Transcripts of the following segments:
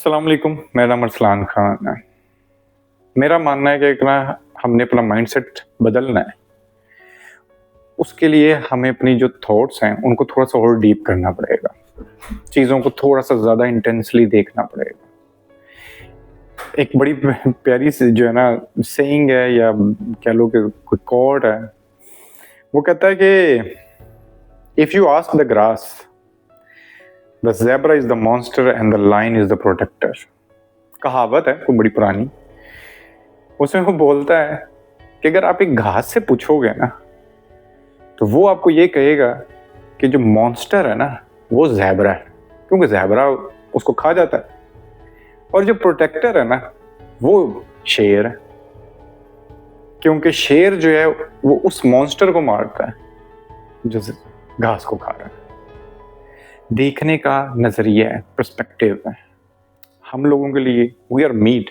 अस्सलाम वालेकुम, मेरा नाम अरसलान खान है। मेरा मानना है कि एक ना हमने अपना माइंडसेट बदलना है। उसके लिए हमें अपनी जो थॉट्स हैं उनको थोड़ा-सा और डीप करना पड़ेगा। चीज़ों को थोड़ा-सा ज़्यादा इंटेंसली देखना पड़ेगा। एक बड़ी प्यारी सी जो है ना सेइंग है या कह लो कि कोई कोट है, वो कहता है कि if you ask the grass, the zebra is the monster and the lion is the protector. कहावत है कोई बड़ी पुरानी। उसमें वो बोलता है कि अगर आप एक घास से पूछोगे ना, तो वो आपको ये कहेगा कि जो मॉन्स्टर है ना, वो ज़ेब्रा है, क्योंकि ज़ेब्रा उसको खा जाता है, और जो प्रोटेक्टर है ना, वो शेर है, क्योंकि शेर जो है वो उस मॉन्स्टर को मारता है जो घास को खा रहा है। देखने का नजरिया है, पर्सपेक्टिव है। हम लोगों के लिए वी आर मीट,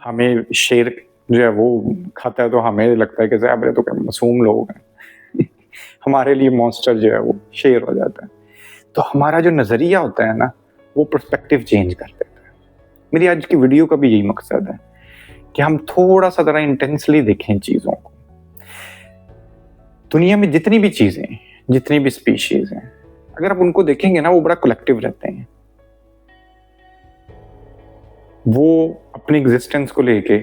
हमें शेर जो है वो खाता है तो हमें लगता है कि ज़ेब्रा तो क्या मासूम लोग हैं हमारे लिए मॉन्स्टर जो है वो शेर हो जाता है। तो हमारा जो नज़रिया होता है ना, वो पर्सपेक्टिव चेंज कर देता है। मेरी आज की वीडियो का भी यही मकसद है कि हम थोड़ा सा ज़रा इंटेंसली देखें चीज़ों को। दुनिया में जितनी भी चीज़ें, जितनी भी स्पीशीज़ हैं, अगर आप उनको देखेंगे ना, वो बड़ा कलेक्टिव रहते हैं। वो अपनी एग्जिस्टेंस को लेके,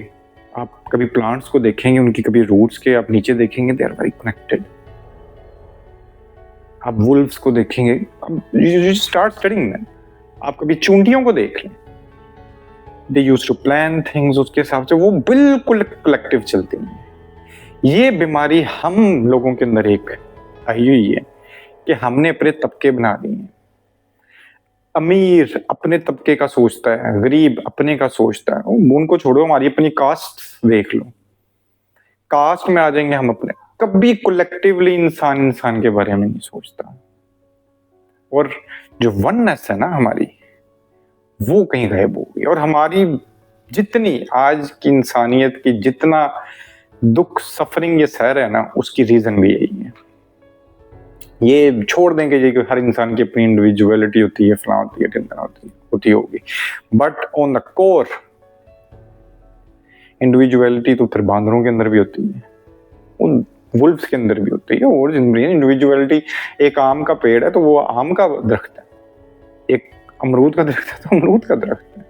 आप कभी प्लांट्स को देखेंगे, उनकी कभी रूट्स के आप नीचे देखेंगे, दे आर वेरी कनेक्टेड। आप वुल्व्स को देखेंगे, यू स्टार्ट स्टडीइंग देम। आप कभी चूंटियों को देख लें, they used to plan things, उसके हिसाब से वो बिल्कुल कलेक्टिव चलती हैं। ये बीमारी हम लोगों के अंदर एक आई हुई है कि हमने अपने तबके बना दिए हैं। अमीर अपने तबके का सोचता है, गरीब अपने का सोचता है। उनको छोड़ो, हमारी अपनी कास्ट देख लो, कास्ट में आ जाएंगे हम अपने। कभी कलेक्टिवली इंसान के बारे में नहीं सोचता, और जो वननेस है ना हमारी, वो कहीं गायब हो गई। और हमारी जितनी आज की इंसानियत की जितना दुख सफरिंग ये सह रहा है ना, उसकी रीजन भी यही है। ये छोड़ देंगे ये कि हर इंसान की अपनी इंडिविजुअलिटी होती है, फलां होती है, ढिमका होती होगी, but on the core individuality तो फिर बांदरों के अंदर भी होती है, उन वुल्फ्स के अंदर भी होती है। और इंडिविजुअलिटी, एक आम का पेड़ है तो वो आम का दरख्त है, एक अमरूद का दरख्त है तो अमरूद का दरख्त है।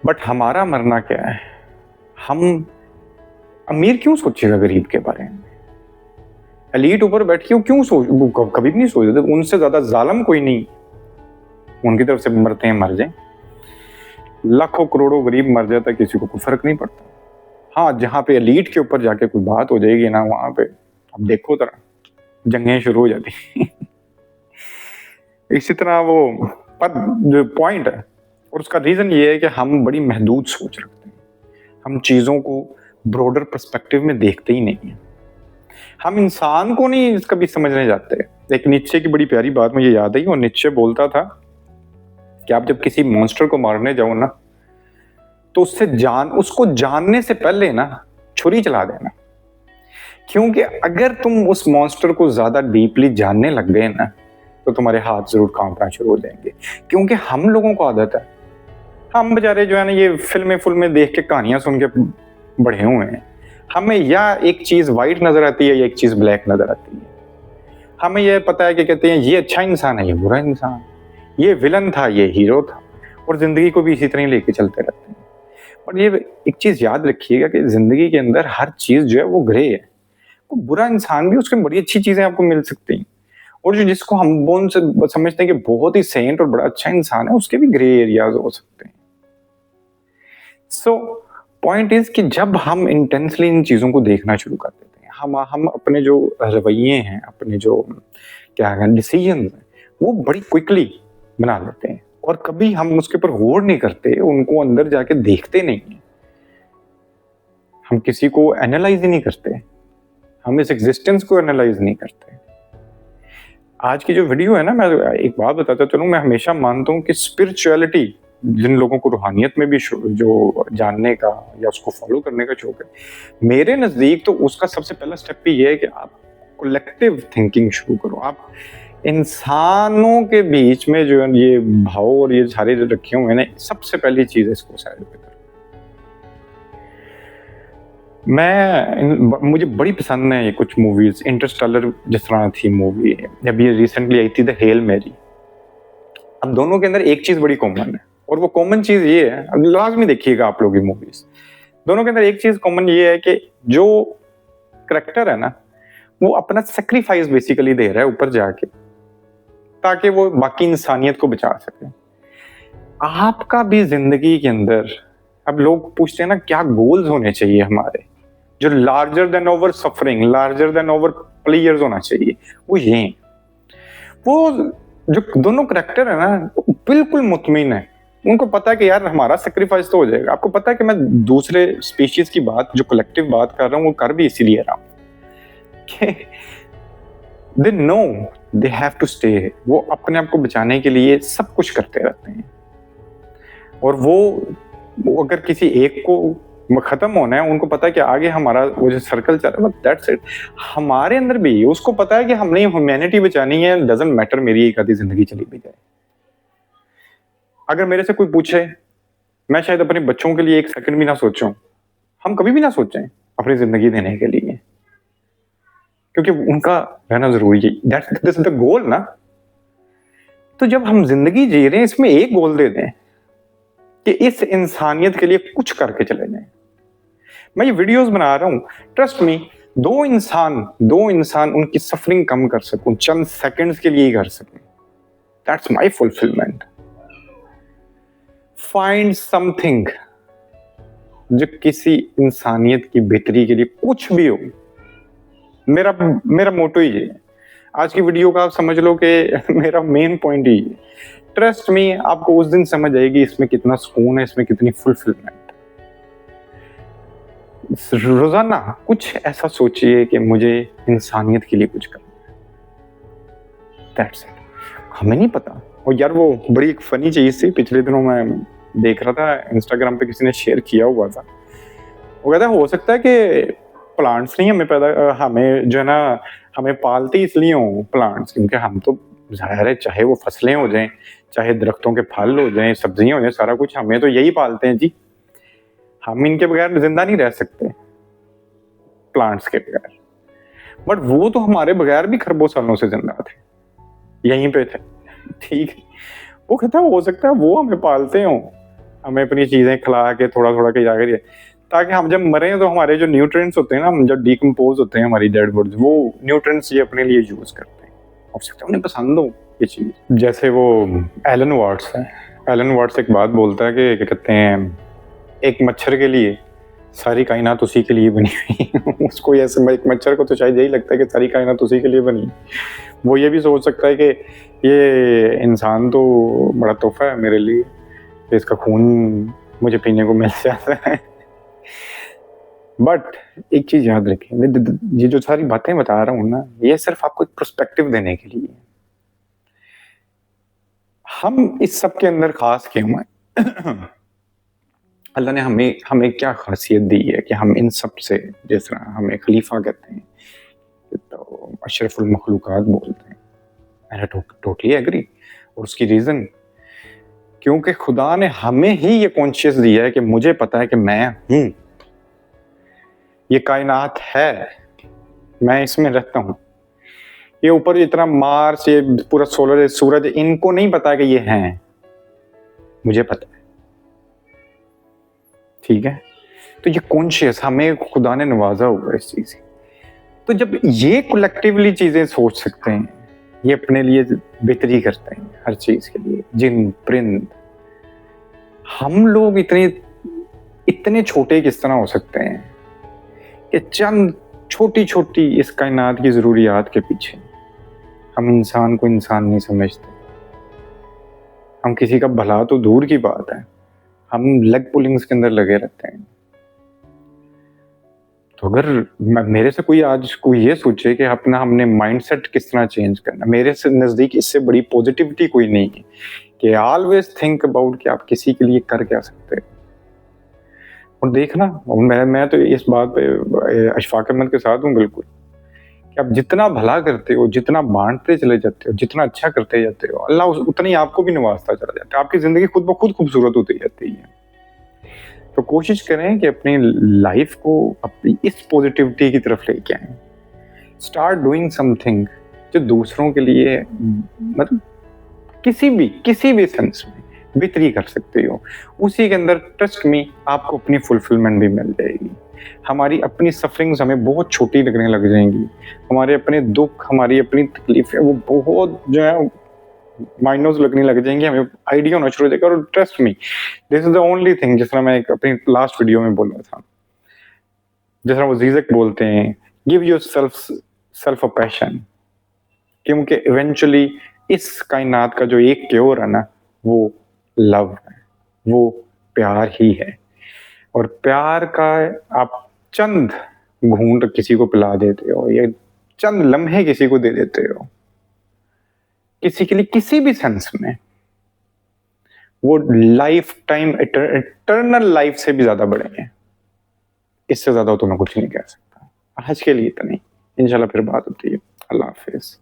बट हमारा मरना क्या है? हम अमीर क्यों सोचेगा गरीब के बारे में? एलीट ऊपर बैठ के क्यों कभी भी नहीं सोचते। उनसे ज्यादा जालिम कोई नहीं, उनकी तरफ से मरते हैं मर जाए। लाखों करोड़ों गरीब मर जाता है, किसी को कोई फर्क नहीं पड़ता। हाँ, जहां पे एलीट के ऊपर जाके कोई बात हो जाएगी ना, वहां पे अब देखो तरह जंगें शुरू हो जाती इसी तरह वो जो पॉइंट है, और उसका रीजन ये है कि हम बड़ी महदूद सोच रखते हैं। हम चीजों को ब्रॉडर पर्सपेक्टिव में देखते ही नहीं है। हम इंसान को नहीं कभी समझने जाते। एक नीचे की बड़ी प्यारी बात मुझे याद आई, और नीचे बोलता था कि आप जब किसी मॉन्स्टर को मारने जाओ ना, तो उसको जानने से पहले ना छुरी चला देना, क्योंकि अगर तुम उस मॉन्स्टर को ज्यादा डीपली जानने लग गए ना, तो तुम्हारे हाथ जरूर कांपना शुरू हो जाएंगे। क्योंकि हम लोगों को आदत है, हम बेचारे जो है ना ये फिल्में देख के कहानियां सुन के बढ़े हुए हैं। हमें या एक चीज व्हाइट नजर आती है या एक चीज ब्लैक नजर आती है। हमें यह पता है कि कहते हैं ये अच्छा इंसान है, ये बुरा इंसान, ये विलन था, ये हीरो था, और जिंदगी को भी इसी तरह लेके चलते रहते हैं। और ये एक चीज याद रखिएगा कि जिंदगी के अंदर हर चीज जो है वो ग्रे है। वो बुरा इंसान भी, उसके बड़ी अच्छी चीजें आपको मिल सकती हैं, और जो जिसको हम बोन से समझते हैं कि बहुत ही सेंट और बड़ा अच्छा इंसान है, उसके भी ग्रे एरियाज हो सकते हैं। सो पॉइंट इज कि जब हम इंटेंसली इन चीजों को देखना शुरू कर देते हैं, हम अपने जो रवैये हैं, अपने जो क्या है डिसीजन है, वो बड़ी क्विकली बना लेते हैं, और कभी हम उसके ऊपर गौर नहीं करते, उनको अंदर जाके देखते नहीं है। हम किसी को एनालाइज ही नहीं करते, हम इस एग्जिस्टेंस को एनालाइज नहीं करते। आज की जो वीडियो है ना, मैं एक बात बताता चलूं, मैं हमेशा मानता हूं कि स्पिरिचुअलिटी, जिन लोगों को रूहानियत में भी जो जानने का या उसको फॉलो करने का शौक है, मेरे नजदीक तो उसका सबसे पहला स्टेप ही ये है कि आप कलेक्टिव थिंकिंग शुरू करो। आप इंसानों के बीच में जो ये भाव और ये सारे जो रखे हुए हैं ना, सबसे पहली चीज है इसको साइड पे करो। मुझे बड़ी पसंद है ये कुछ मूवीज, इंटरस्टेलर जिस तरह थी मूवी, जब ये रिसेंटली आई थी द हेल मैरी। अब दोनों के अंदर एक चीज बड़ी कॉमन है, और वो कॉमन चीज ये है, अब लाजमी देखिएगा आप लोग ये मूवीज, दोनों के अंदर एक चीज कॉमन ये है कि जो करेक्टर है ना, वो अपना सेक्रीफाइस बेसिकली दे रहा है ऊपर जाके, ताकि वो बाकी इंसानियत को बचा सके। आपका भी जिंदगी के अंदर, अब लोग पूछते हैं ना क्या गोल्स होने चाहिए हमारे, जो larger than over suffering, larger than over players होना चाहिए, वो ये। वो जो दोनों करेक्टर है ना, बिल्कुल मुतमिन है, उनको पता है कि यार हमारा सेक्रीफाइस तो हो जाएगा। आपको पता है कि मैं दूसरे स्पीशीज की बात, जो कलेक्टिव बात कर रहा हूँ, वो कर भी इसीलिए रहा हूँ कि they know they have to stay. वो अपने आप को बचाने के लिए सब कुछ करते रहते हैं, और वो अगर किसी एक को खत्म होना है, उनको पता है कि आगे हमारा वो जो सर्कल चल रहा है, दैट्स इट। हमारे अंदर भी उसको पता है कि हमने ह्यूमैनिटी बचानी है, डजंट मैटर मेरी एक आधी जिंदगी चली भी जाए। अगर मेरे से कोई पूछे, मैं शायद अपने बच्चों के लिए एक सेकंड भी ना सोचूं, हम कभी भी ना सोचें अपनी जिंदगी देने के लिए, क्योंकि उनका रहना जरूरी है। दैट्स द गोल ना। तो जब हम जिंदगी जी रहे हैं, इसमें एक गोल दे दें कि इस इंसानियत के लिए कुछ करके चले जाएं। मैं ये वीडियोस बना रहा हूं, ट्रस्ट मी, दो इंसान उनकी सफरिंग कम कर सकूं, चंद सेकंड्स के लिए ही कर सकें, that's my fulfilment. Find something जो किसी इंसानियत की बेहतरी के लिए कुछ भी हो। मेरा मोटो ही है आज की वीडियो का, आप समझ लो कि मेरा मेन पॉइंट ही है। ट्रस्ट मी, आपको उस दिन समझ आएगी इसमें कितना सुकून है, इसमें कितनी फुलफिलमेंट। रोजाना कुछ ऐसा सोचिए कि मुझे इंसानियत के लिए कुछ करना है, दैट्स इट। हमें नहीं पता। और यार वो बड़ी एक फनी चीज थी, पिछले दिनों मैं देख रहा था इंस्टाग्राम पे, किसी ने शेयर किया हुआ था। वो कहता है हो सकता है कि प्लांट्स नहीं हमें जो है ना, हमें पालते इसलिए हो प्लांट्स, क्योंकि हम तो जाहिर है, चाहे वो फसलें हो जाएं, चाहे दरख्तों के फल हो जाएं, सब्जियां हो जाएं, सारा कुछ हमें तो यही पालते हैं जी। हम इनके बगैर जिंदा नहीं रह सकते, प्लांट्स के बगैर। बट वो तो हमारे बगैर भी खरबों सालों से जिंदा थे, यहीं पे थे, ठीक है। वो कहता है हो सकता है वो हमें पालते हो, हमें अपनी चीजें खिला के थोड़ा थोड़ा के जाकर, ताकि हम जब मरे तो हमारे जो न्यूट्रिएंट्स होते हैं ना, हम जब डिकम्पोज होते हैं हमारी डेड बॉडीज, वो न्यूट्रिएंट्स ये अपने लिए यूज करते हैं। हो सकता है उन्हें पसंद हो ये चीज। जैसे वो एलन वाट्स है, एलन वाट्स एक बात बोलता है कि क्या कहते हैं, एक मच्छर के लिए सारी कायनात उसी के लिए बनी हुई उसको ऐसे, एक मच्छर को तो शायद यही लगता है कि सारी कायनात उसी के लिए बनी। वो ये भी सोच सकता है कि ये इंसान तो बड़ा तोहफा है मेरे लिए, इसका खून मुझे पीने को मिल जाता है। बट एक चीज याद रखें, ये जो सारी बातें बता रहा हूं ना, ये सिर्फ आपको एक पर्सपेक्टिव देने के लिए। हम इस सब के अंदर खास क्यों हैं? अल्लाह ने हमें क्या खासियत दी है कि हम इन सब से, जिस तरह हमें खलीफा कहते हैं, तो अशरफुल मखलूकात बोलते हैं, मैं टोटली एग्री। और उसकी रीजन, क्योंकि खुदा ने हमें ही ये कॉन्शियस दिया है कि मुझे पता है कि मैं हूं, ये कायनात है, मैं इसमें रहता हूं। ये ऊपर इतना मार्स, ये पूरा सोलर, सूरज, इनको नहीं पता कि ये हैं, मुझे पता है, ठीक है। तो ये कॉन्शियस हमें खुदा ने नवाजा हुआ इस चीज से। तो जब ये कलेक्टिवली चीजें सोच सकते हैं, ये अपने लिए बेहतरी करते हैं हर चीज के लिए, जिन परिंद, हम लोग इतने छोटे किस तरह हो सकते हैं कि चंद छोटी छोटी इस कायनात की जरूरियात के पीछे हम इंसान को इंसान नहीं समझते। हम किसी का भला तो दूर की बात है, हम लेग पुलिंग्स के अंदर लगे रहते हैं। तो अगर मेरे से कोई आज कोई ये सोचे कि हमने माइंडसेट किस तरह चेंज करना, मेरे से नजदीक इससे बड़ी पॉजिटिविटी कोई नहीं है कि ऑलवेज थिंक अबाउट कि आप किसी के लिए कर क्या सकते हैं। और देखना, मैं तो इस बात पे अशफाक अहमद के साथ हूँ बिल्कुल, कि आप जितना भला करते हो, जितना बांटते चले जाते हो, जितना अच्छा करते जाते हो, अल्लाह उतना ही आपको भी नवाजता चला जाता है। आपकी जिंदगी खुद ब खुद खूबसूरत होती जाती है। तो कोशिश करें कि अपनी लाइफ को अपनी इस पॉजिटिविटी की तरफ लेके आए। स्टार्ट डूइंग समथिंग जो दूसरों के लिए मतलब किसी भी सेंस में बेहतरी कर सकते हो। उसी के अंदर ट्रस्ट में आपको अपनी फुलफिलमेंट भी मिल जाएगी। हमारी अपनी सफरिंग्स हमें बहुत छोटी लगने लग जाएंगी। हमारे अपने दुख, हमारी अपनी तकलीफें वो बहुत जो है माइनस लगने लग जाएंगे। हमें आइडिया होना शुरू हो जाएगा। और trust me, this is the only thing, जिस तरह मैं एक अपनी लास्ट वीडियो में बोला था, जिस तरह वो जीजक बोलते हैं, give your self a passion, क्योंकि इवेंचुअली इस कायनात का जो एक क्योर है ना, वो लव है, वो प्यार ही है। और प्यार का आप चंद घूंट किसी को पिला देते हो या चंद लम्हे किसी को दे देते हो, किसी के लिए किसी भी सेंस में, वो लाइफ टाइम इटर्नल लाइफ से भी ज्यादा बड़े हैं। इससे ज्यादा तो मैं कुछ नहीं कह सकता। आज के लिए इतना ही। इंशाल्लाह फिर बात होती है। अल्लाह हाफिज।